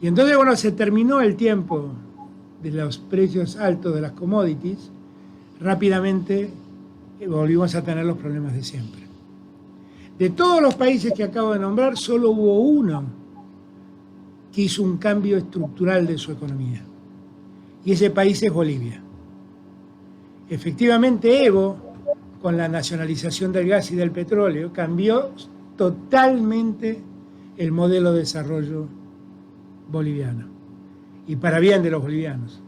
S1: Y entonces, bueno, se terminó el tiempo de los precios altos de las commodities, rápidamente volvimos a tener los problemas de siempre. De todos los países que acabo de nombrar, solo hubo uno que hizo un cambio estructural de su economía. Y ese país es Bolivia. Efectivamente, Evo, con la nacionalización del gas y del petróleo, cambió totalmente el modelo de desarrollo boliviano. Y para bien de los bolivianos.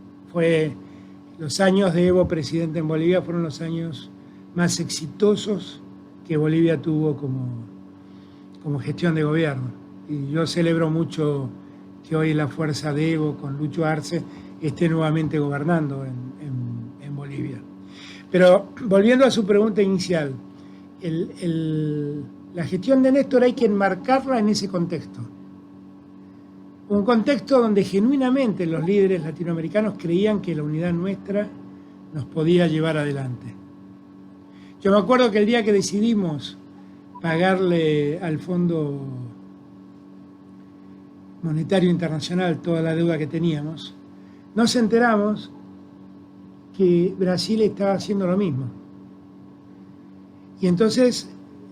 S1: Los años de Evo presidente en Bolivia fueron los años más exitosos que Bolivia tuvo como gestión de gobierno. Y yo celebro mucho que hoy la fuerza de Evo con Lucho Arce esté nuevamente gobernando en Bolivia. Pero volviendo a su pregunta inicial, la gestión de Néstor hay que enmarcarla en ese contexto. Un contexto donde genuinamente los líderes latinoamericanos creían que la unidad nuestra nos podía llevar adelante. Yo me acuerdo que el día que decidimos pagarle al Fondo Monetario Internacional toda la deuda que teníamos, nos enteramos que Brasil estaba haciendo lo mismo. Y entonces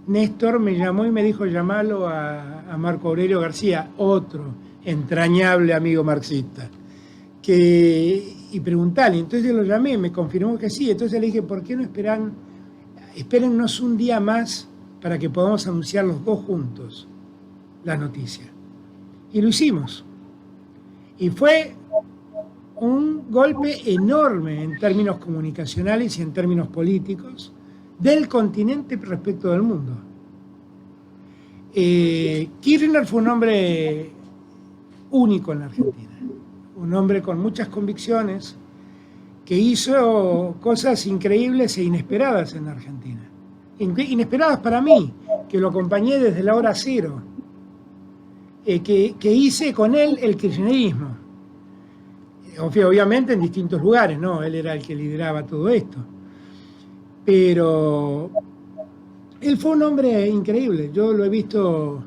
S1: Néstor me llamó y me dijo, llamalo a Marco Aurelio García, otro entrañable amigo marxista, y preguntale. Entonces lo llamé y me confirmó que sí. Entonces le dije, ¿por qué no espérennos un día más para que podamos anunciar los dos juntos la noticia? Y lo hicimos. Y fue un golpe enorme en términos comunicacionales y en términos políticos del continente respecto del mundo. Kirchner fue un hombre único en la Argentina, un hombre con muchas convicciones que hizo cosas increíbles e inesperadas en la Argentina. Inesperadas para mí, que lo acompañé desde la hora cero, que hice con él el kirchnerismo. Obviamente en distintos lugares, ¿no? Él era el que lideraba todo esto. Pero él fue un hombre increíble, yo lo he visto.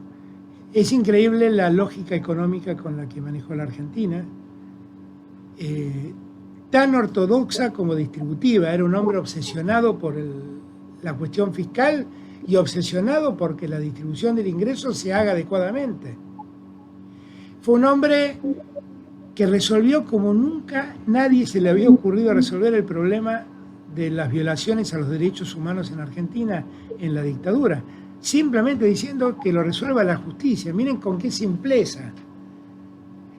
S1: Es increíble la lógica económica con la que manejó la Argentina, tan ortodoxa como distributiva. Era un hombre obsesionado por la cuestión fiscal y obsesionado porque la distribución del ingreso se haga adecuadamente. Fue un hombre que resolvió como nunca nadie se le había ocurrido resolver el problema de las violaciones a los derechos humanos en Argentina en la dictadura. Simplemente diciendo que lo resuelva la justicia. Miren con qué simpleza.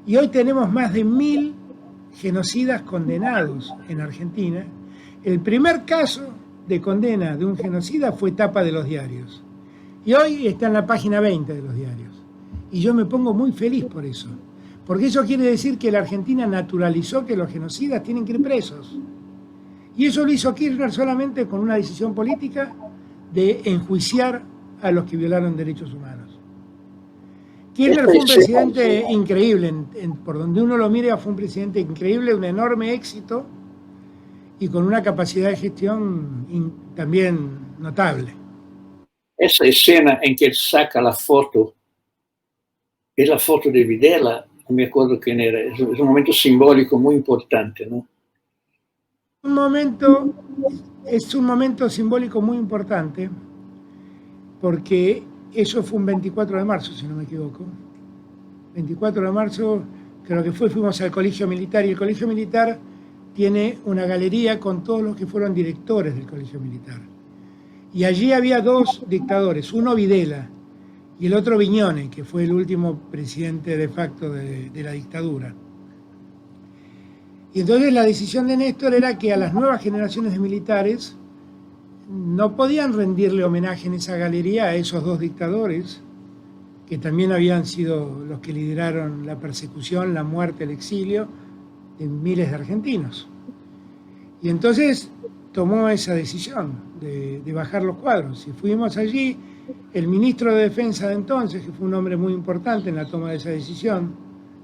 S1: Y hoy tenemos más de 1000 genocidas condenados en Argentina. El primer caso de condena de un genocida fue tapa de los diarios. Y hoy está en la página 20 de los diarios. Y yo me pongo muy feliz por eso. Porque eso quiere decir que la Argentina naturalizó que los genocidas tienen que ir presos. Y eso lo hizo Kirchner solamente con una decisión política de enjuiciar a los que violaron derechos humanos. Kirchner fue un presidente increíble, por donde uno lo mire fue un presidente increíble, un enorme éxito y con una capacidad de gestión también notable.
S2: Esa escena en que él saca la foto, es la foto de Videla, no me acuerdo quién era, es un momento simbólico muy importante, ¿no?
S1: Es un momento simbólico muy importante porque eso fue un 24 de marzo, si no me equivoco. 24 de marzo, creo que fuimos al Colegio Militar, y el Colegio Militar tiene una galería con todos los que fueron directores del Colegio Militar. Y allí había dos dictadores, uno Videla y el otro Viñone, que fue el último presidente de facto de la dictadura. Y entonces la decisión de Néstor era que a las nuevas generaciones de militares no podían rendirle homenaje en esa galería a esos dos dictadores, que también habían sido los que lideraron la persecución, la muerte, el exilio de miles de argentinos. Y entonces tomó esa decisión de bajar los cuadros. Y fuimos allí, el ministro de Defensa de entonces, que fue un hombre muy importante en la toma de esa decisión,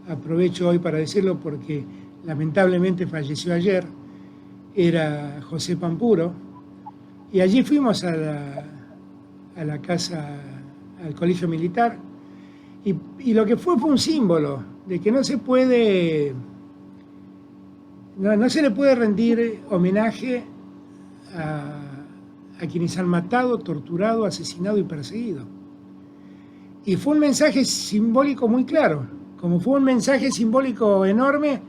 S1: aprovecho hoy para decirlo porque lamentablemente falleció ayer, era José Pampuro, y allí fuimos a la casa, al Colegio Militar, y lo que fue un símbolo de que no se puede, no se le puede rendir homenaje a quienes han matado, torturado, asesinado y perseguido. Y fue un mensaje simbólico muy claro, como fue un mensaje simbólico enorme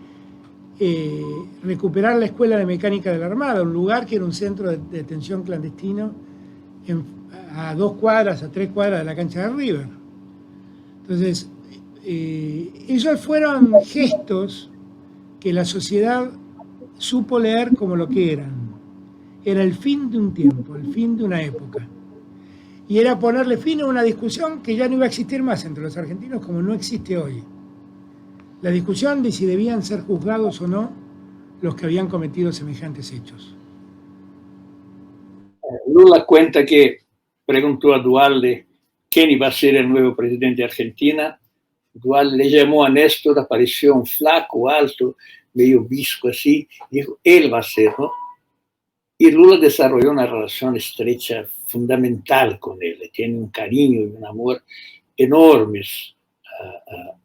S1: recuperar la Escuela de Mecánica de la Armada, un lugar que era un centro de detención clandestino a 2 cuadras, a 3 cuadras de la cancha de River. Entonces, esos fueron gestos que la sociedad supo leer como lo que eran. Era el fin de un tiempo, el fin de una época. Y era ponerle fin a una discusión que ya no iba a existir más entre los argentinos como no existe hoy. La discusión de si debían ser juzgados o no los que habían cometido semejantes hechos.
S2: Lula cuenta que preguntó a Duhalde quién iba a ser el nuevo presidente de Argentina. Duhalde le llamó a Néstor, apareció un flaco, alto, medio visco así, y dijo, él va a ser, ¿no? Y Lula desarrolló una relación estrecha, fundamental con él, le tiene un cariño y un amor enormes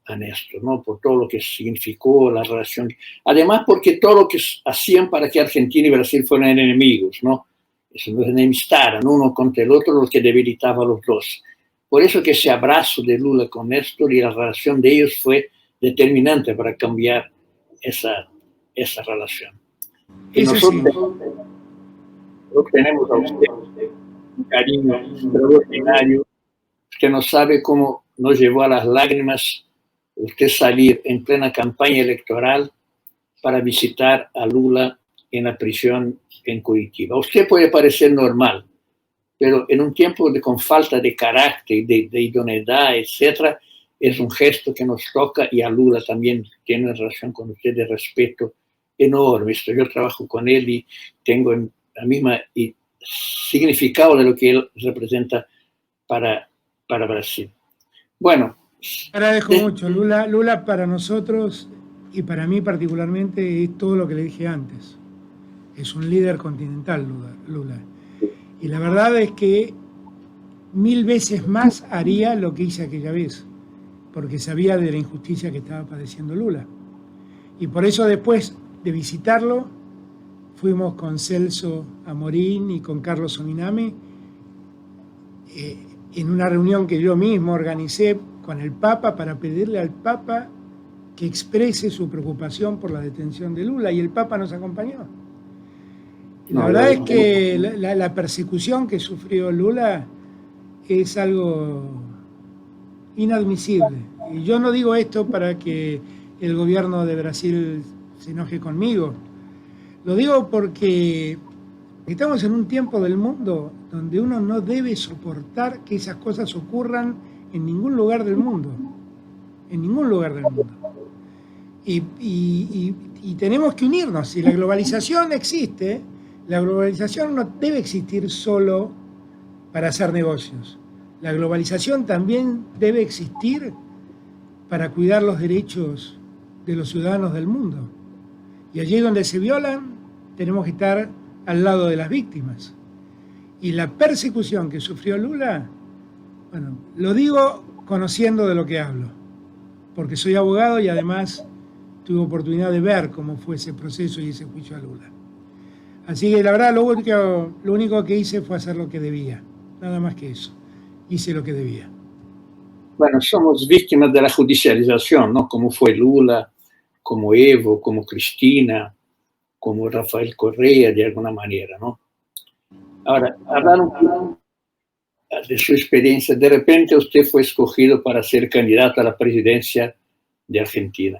S2: a Néstor, ¿no? Por todo lo que significó la relación. Además, porque todo lo que hacían para que Argentina y Brasil fueran enemigos, ¿no? Se los enemistaran uno contra el otro, lo que debilitaba a los dos. Por eso que ese abrazo de Lula con Néstor y la relación de ellos fue determinante para cambiar esa relación. Y
S1: eso
S2: nosotros
S1: sí.
S2: tenemos a usted un cariño extraordinario. Usted no sabe cómo nos llevó a las lágrimas usted salir en plena campaña electoral para visitar a Lula en la prisión en Curitiba. A usted puede parecer normal, pero en un tiempo con falta de carácter, de idoneidad, etc., es un gesto que nos toca, y a Lula también tiene una relación con usted de respeto enorme. Yo trabajo con él y tengo la misma significado de lo que él representa para Brasil. Bueno.
S1: Agradezco mucho. Lula para nosotros y para mí particularmente es todo lo que le dije antes. Es un líder continental, Lula. Y la verdad es que 1000 veces más haría lo que hice aquella vez, porque sabía de la injusticia que estaba padeciendo Lula. Y por eso después de visitarlo, fuimos con Celso Amorín y con Carlos Ominami en una reunión que yo mismo organicé con el Papa para pedirle al Papa que exprese su preocupación por la detención de Lula, y el Papa nos acompañó. La verdad es que la persecución que sufrió Lula es algo inadmisible. Y yo no digo esto para que el gobierno de Brasil se enoje conmigo. Lo digo porque estamos en un tiempo del mundo donde uno no debe soportar que esas cosas ocurran en ningún lugar del mundo. En ningún lugar del mundo. Y tenemos que unirnos. Si la globalización existe, la globalización no debe existir solo para hacer negocios. La globalización también debe existir para cuidar los derechos de los ciudadanos del mundo. Y allí donde se violan, tenemos que estar al lado de las víctimas. Y la persecución que sufrió Lula, bueno, lo digo conociendo de lo que hablo, porque soy abogado y además tuve oportunidad de ver cómo fue ese proceso y ese juicio a Lula. Así que la verdad lo único que hice fue hacer lo que debía, nada más que eso. Hice lo que debía.
S2: Bueno, somos víctimas de la judicialización, ¿no? Como fue Lula, como Evo, como Cristina, como Rafael Correa, de alguna manera, ¿no? Ahora, hablar un poco de su experiencia. De repente usted fue escogido para ser candidato a la presidencia de Argentina.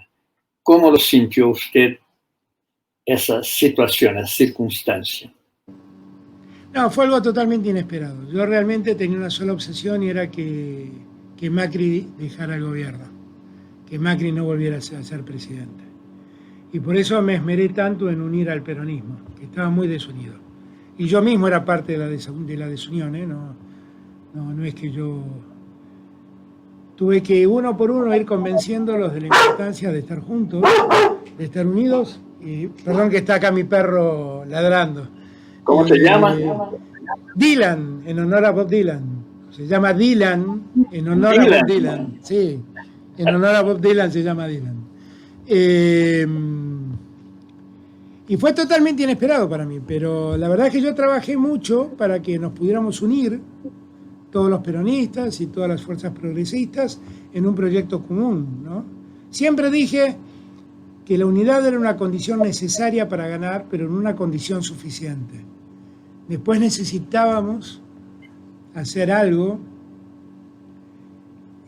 S2: ¿Cómo lo sintió usted esa situación, esa circunstancia?
S1: No, fue algo totalmente inesperado. Yo realmente tenía una sola obsesión y era que Macri dejara el gobierno, que Macri no volviera a ser presidente. Y por eso me esmeré tanto en unir al peronismo, que estaba muy desunido. Y yo mismo era parte de la desunión, ¿eh? No es que yo... Tuve que uno por uno ir convenciéndolos de la importancia de estar juntos, de estar unidos. Y perdón que está acá mi perro ladrando.
S2: ¿Cómo se llama?
S1: Dylan, en honor a Bob Dylan. Se llama Dylan, en honor a Bob Dylan. Sí, en honor a Bob Dylan se llama Dylan. Y fue totalmente inesperado para mí, pero la verdad es que yo trabajé mucho para que nos pudiéramos unir, todos los peronistas y todas las fuerzas progresistas, en un proyecto común, ¿no? Siempre dije que la unidad era una condición necesaria para ganar, pero en una condición suficiente. Después necesitábamos hacer algo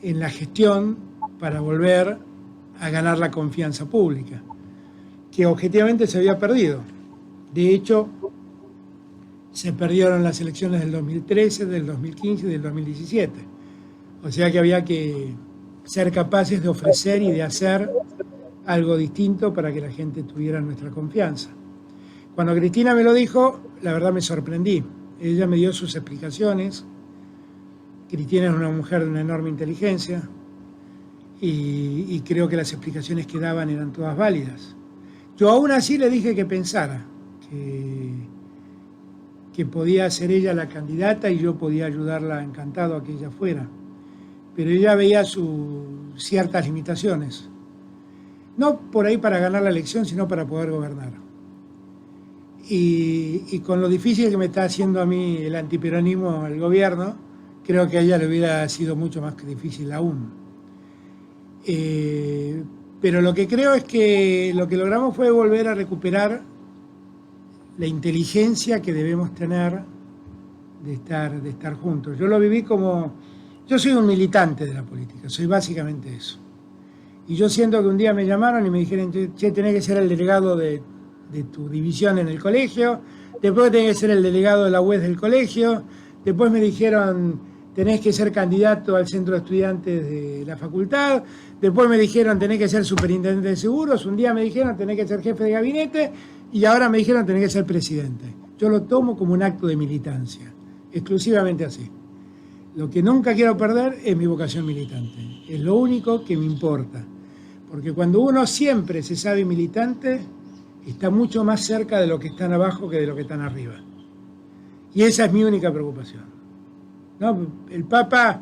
S1: en la gestión para volver a ganar la confianza pública, que objetivamente se había perdido. De hecho, se perdieron las elecciones del 2013, del 2015 y del 2017. O sea que había que ser capaces de ofrecer y de hacer algo distinto para que la gente tuviera nuestra confianza. Cuando Cristina me lo dijo, la verdad me sorprendí. Ella me dio sus explicaciones. Cristina es una mujer de una enorme inteligencia y creo que las explicaciones que daban eran todas válidas. Yo aún así le dije que pensara, que podía ser ella la candidata y yo podía ayudarla encantado a que ella fuera. Pero ella veía ciertas limitaciones. No por ahí para ganar la elección, sino para poder gobernar. Y con lo difícil que me está haciendo a mí el antiperonismo al gobierno, creo que a ella le hubiera sido mucho más difícil aún. Pero lo que creo es que lo que logramos fue volver a recuperar la inteligencia que debemos tener de estar juntos. Yo lo viví como... Yo soy un militante de la política, soy básicamente eso. Y yo siento que un día me llamaron y me dijeron, che, tenés que ser el delegado de tu división en el colegio, después tenés que ser el delegado de la UES del colegio, después me dijeron, tenés que ser candidato al centro de estudiantes de la facultad, después me dijeron, tenés que ser superintendente de seguros, un día me dijeron, tenés que ser jefe de gabinete, y ahora me dijeron, tenés que ser presidente. Yo lo tomo como un acto de militancia, exclusivamente así. Lo que nunca quiero perder es mi vocación militante, es lo único que me importa. Porque cuando uno siempre se sabe militante, está mucho más cerca de los que están abajo que de los que están arriba. Y esa es mi única preocupación. ¿No? El Papa,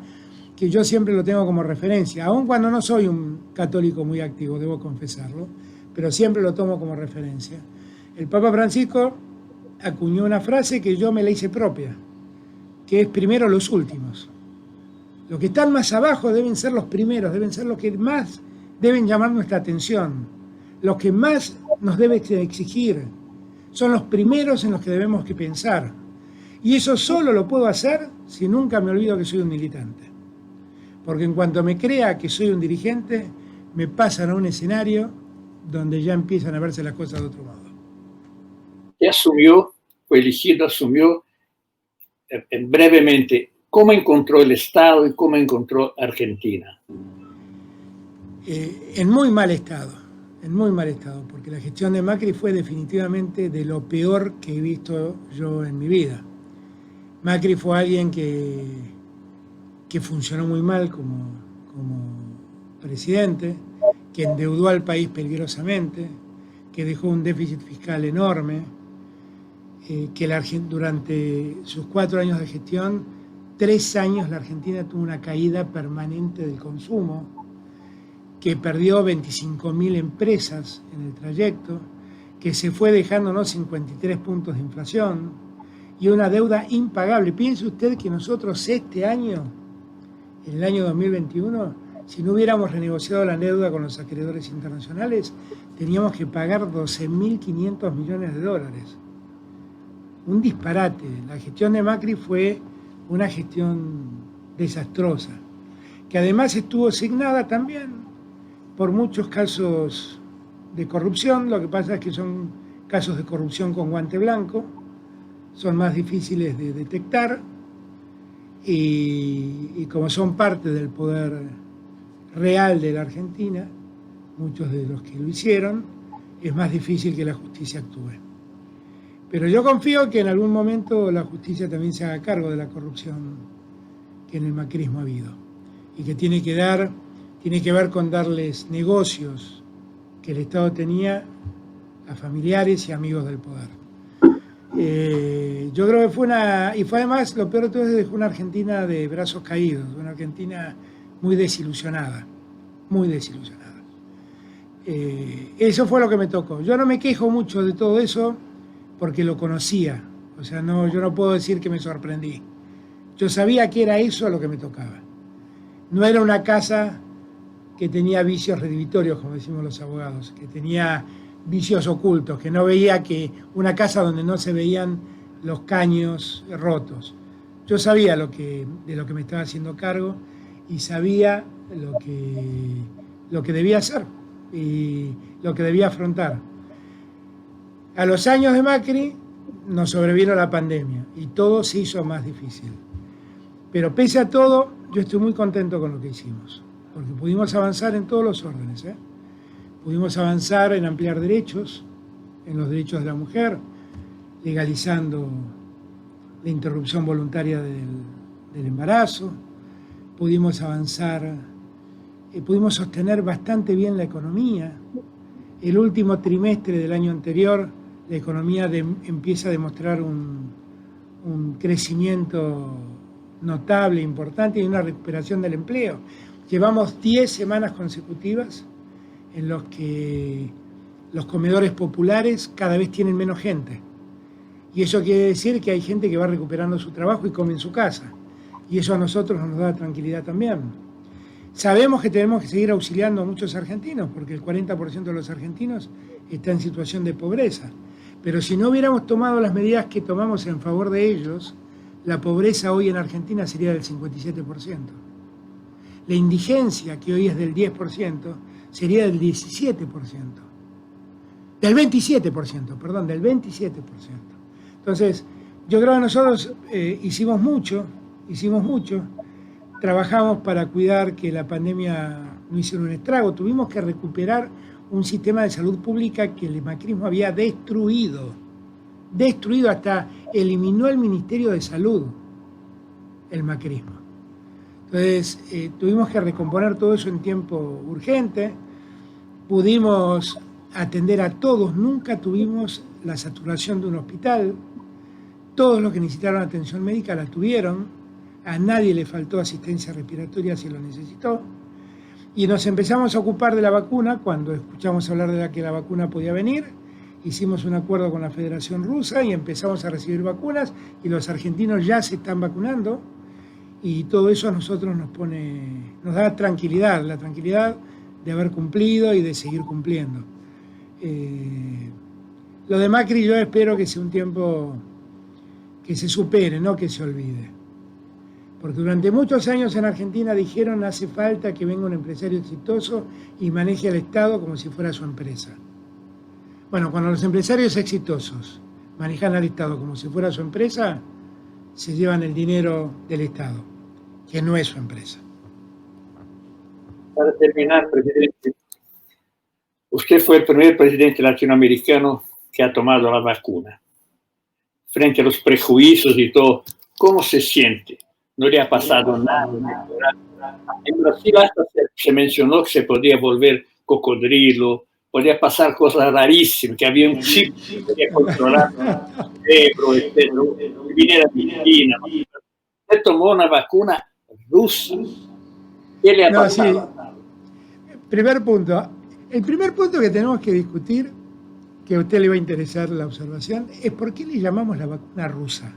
S1: que yo siempre lo tengo como referencia, aun cuando no soy un católico muy activo, debo confesarlo, pero siempre lo tomo como referencia. El Papa Francisco acuñó una frase que yo me la hice propia, que es primero los últimos. Los que están más abajo deben ser los primeros, deben ser los que más deben llamar nuestra atención, los que más nos deben exigir, son los primeros en los que debemos que pensar. Y eso solo lo puedo hacer si nunca me olvido que soy un militante. Porque en cuanto me crea que soy un dirigente, me pasan a un escenario donde ya empiezan a verse las cosas de otro modo.
S2: Usted asumió, fue elegido, asumió brevemente, ¿cómo encontró el Estado y cómo encontró Argentina?
S1: En muy mal estado, porque la gestión de Macri fue definitivamente de lo peor que he visto yo en mi vida. Macri fue alguien que funcionó muy mal como presidente, que endeudó al país peligrosamente, que dejó un déficit fiscal enorme, que durante sus 4 años de gestión, 3 años la Argentina tuvo una caída permanente del consumo, que perdió 25.000 empresas en el trayecto, que se fue dejándonos 53 puntos de inflación y una deuda impagable. Piense usted que nosotros este año, en el año 2021, si no hubiéramos renegociado la deuda con los acreedores internacionales, teníamos que pagar 12.500 millones de dólares. Un disparate. La gestión de Macri fue una gestión desastrosa, que además estuvo signada también por muchos casos de corrupción. Lo que pasa es que son casos de corrupción con guante blanco, son más difíciles de detectar y como son parte del poder real de la Argentina, muchos de los que lo hicieron, es más difícil que la justicia actúe. Pero yo confío que en algún momento la justicia también se haga cargo de la corrupción que en el macrismo ha habido y que tiene que ver con darles negocios que el Estado tenía a familiares y amigos del poder. Yo creo que fue además, lo peor de todo es que dejó una Argentina de brazos caídos, una Argentina muy desilusionada, muy desilusionada. Eso fue lo que me tocó. Yo no me quejo mucho de todo eso porque lo conocía, o sea, yo no puedo decir que me sorprendí. Yo sabía que era eso lo que me tocaba. No era una casa que tenía vicios redimitorios, como decimos los abogados, que tenía vicios ocultos, que no veía que una casa donde no se veían los caños rotos. Yo sabía de lo que me estaba haciendo cargo y sabía lo que debía hacer y lo que debía afrontar. A los años de Macri nos sobrevino la pandemia y todo se hizo más difícil. Pero pese a todo, yo estoy muy contento con lo que hicimos, porque pudimos avanzar en todos los órdenes, Pudimos avanzar en ampliar derechos, en los derechos de la mujer, legalizando la interrupción voluntaria del embarazo. Pudimos avanzar, pudimos sostener bastante bien la economía. El último trimestre del año anterior, la economía empieza a demostrar un crecimiento notable, importante y una recuperación del empleo. Llevamos 10 semanas consecutivas en los que los comedores populares cada vez tienen menos gente. Y eso quiere decir que hay gente que va recuperando su trabajo y come en su casa. Y eso a nosotros nos da tranquilidad también. Sabemos que tenemos que seguir auxiliando a muchos argentinos, porque el 40% de los argentinos está en situación de pobreza. Pero si no hubiéramos tomado las medidas que tomamos en favor de ellos, la pobreza hoy en Argentina sería del 57%. La indigencia, que hoy es del 10%, sería del 17%. Del 27%. Entonces, yo creo que nosotros hicimos mucho, trabajamos para cuidar que la pandemia no hiciera un estrago, tuvimos que recuperar un sistema de salud pública que el macrismo había destruido hasta eliminó el Ministerio de Salud, el macrismo. Entonces, tuvimos que recomponer todo eso en tiempo urgente, pudimos atender a todos, nunca tuvimos la saturación de un hospital, todos los que necesitaron atención médica la tuvieron, a nadie le faltó asistencia respiratoria si lo necesitó, y nos empezamos a ocupar de la vacuna cuando escuchamos hablar de que la vacuna podía venir, hicimos un acuerdo con la Federación Rusa y empezamos a recibir vacunas y los argentinos ya se están vacunando y todo eso a nosotros nos da tranquilidad, la tranquilidad de haber cumplido y de seguir cumpliendo. Lo de Macri yo espero que sea un tiempo que se supere, no que se olvide. Porque durante muchos años en Argentina dijeron hace falta que venga un empresario exitoso y maneje al Estado como si fuera su empresa. Bueno, cuando los empresarios exitosos manejan al Estado como si fuera su empresa, se llevan el dinero del Estado, que no es su empresa.
S2: Para terminar, presidente, usted fue el primer presidente latinoamericano que ha tomado la vacuna. Frente a los prejuicios y todo, ¿cómo se siente no le ha pasado nada. En Brasil hasta se mencionó que se podía volver cocodrilo, podía pasar cosas rarísimas, que había un chip que podía controlar el cerebro, etc. Viniera de China. Se tomó una vacuna rusa. ¿Qué le ha
S1: No, sí.
S2: pasado?
S1: Primer punto. El primer punto que tenemos que discutir, que a usted le va a interesar la observación, es por qué le llamamos la vacuna rusa.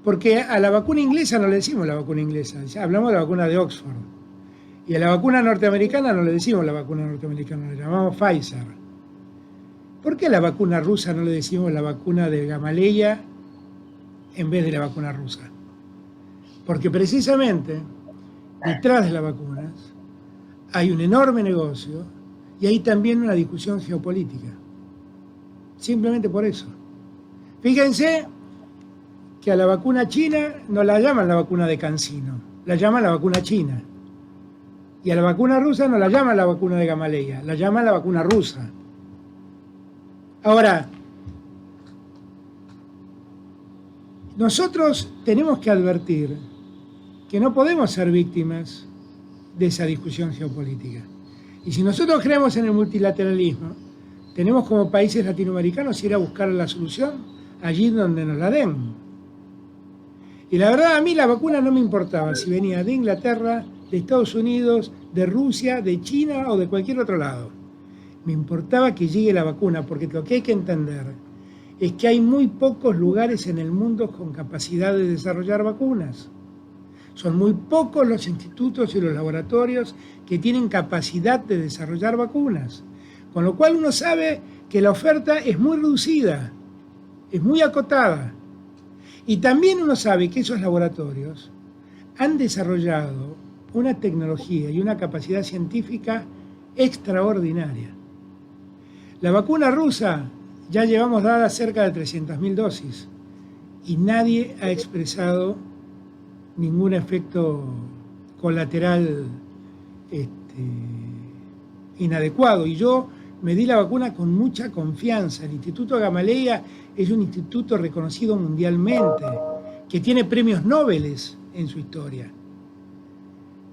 S1: Porque a la vacuna inglesa no le decimos la vacuna inglesa, hablamos de la vacuna de Oxford. Y a la vacuna norteamericana no le decimos la vacuna norteamericana, le llamamos Pfizer. ¿Por qué a la vacuna rusa no le decimos la vacuna de Gamaleya en vez de la vacuna rusa? Porque precisamente detrás de las vacunas hay un enorme negocio y hay también una discusión geopolítica. Simplemente por eso. Fíjense que a la vacuna china no la llaman la vacuna de CanSino, la llaman la vacuna china. Y a la vacuna rusa no la llaman la vacuna de Gamaleya, la llaman la vacuna rusa. Ahora, nosotros tenemos que advertir que no podemos ser víctimas de esa discusión geopolítica. Y si nosotros creemos en el multilateralismo, tenemos como países latinoamericanos ir a buscar la solución allí donde nos la den. Y la verdad, a mí la vacuna no me importaba si venía de Inglaterra, de Estados Unidos, de Rusia, de China o de cualquier otro lado. Me importaba que llegue la vacuna, porque lo que hay que entender es que hay muy pocos lugares en el mundo con capacidad de desarrollar vacunas. Son muy pocos los institutos y los laboratorios que tienen capacidad de desarrollar vacunas. Con lo cual uno sabe que la oferta es muy reducida, es muy acotada. Y también uno sabe que esos laboratorios han desarrollado una tecnología y una capacidad científica extraordinaria. La vacuna rusa ya llevamos dadas cerca de 300.000 dosis y nadie ha expresado ningún efecto colateral inadecuado. Y yo me di la vacuna con mucha confianza. El Instituto Gamaleya es un instituto reconocido mundialmente, que tiene premios Nobel en su historia.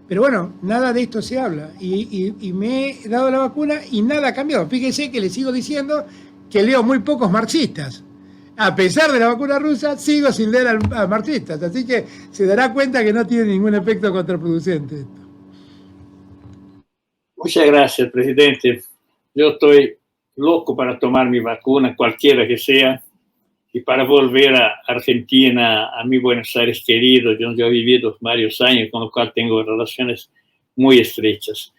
S1: Pero bueno, nada de esto se habla. Y me he dado la vacuna y nada ha cambiado. Fíjese que le sigo diciendo que leo muy pocos marxistas. A pesar de la vacuna rusa, sigo sin leer a marxistas. Así que se dará cuenta que no tiene ningún efecto contraproducente esto.
S2: Muchas gracias, presidente. Yo estoy loco para tomar mi vacuna, cualquiera que sea, y para volver a Argentina, a mi Buenos Aires querido, donde he vivido varios años, con lo cual tengo relaciones muy estrechas.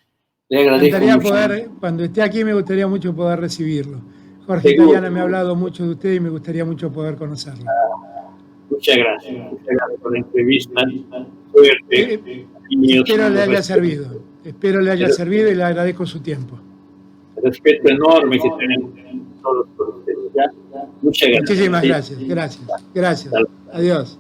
S2: Le agradezco mucho.
S1: Cuando esté aquí me gustaría mucho poder recibirlo. Jorge Italiana me ha hablado mucho de usted y me gustaría mucho poder conocerlo.
S2: Muchas gracias por la entrevista. Suerte.
S1: Espero le haya servido. Espero le haya servido y le agradezco su tiempo.
S2: El respeto enorme que tenemos todos por ustedes. Muchas gracias.
S1: Muchísimas gracias. Gracias. Adiós.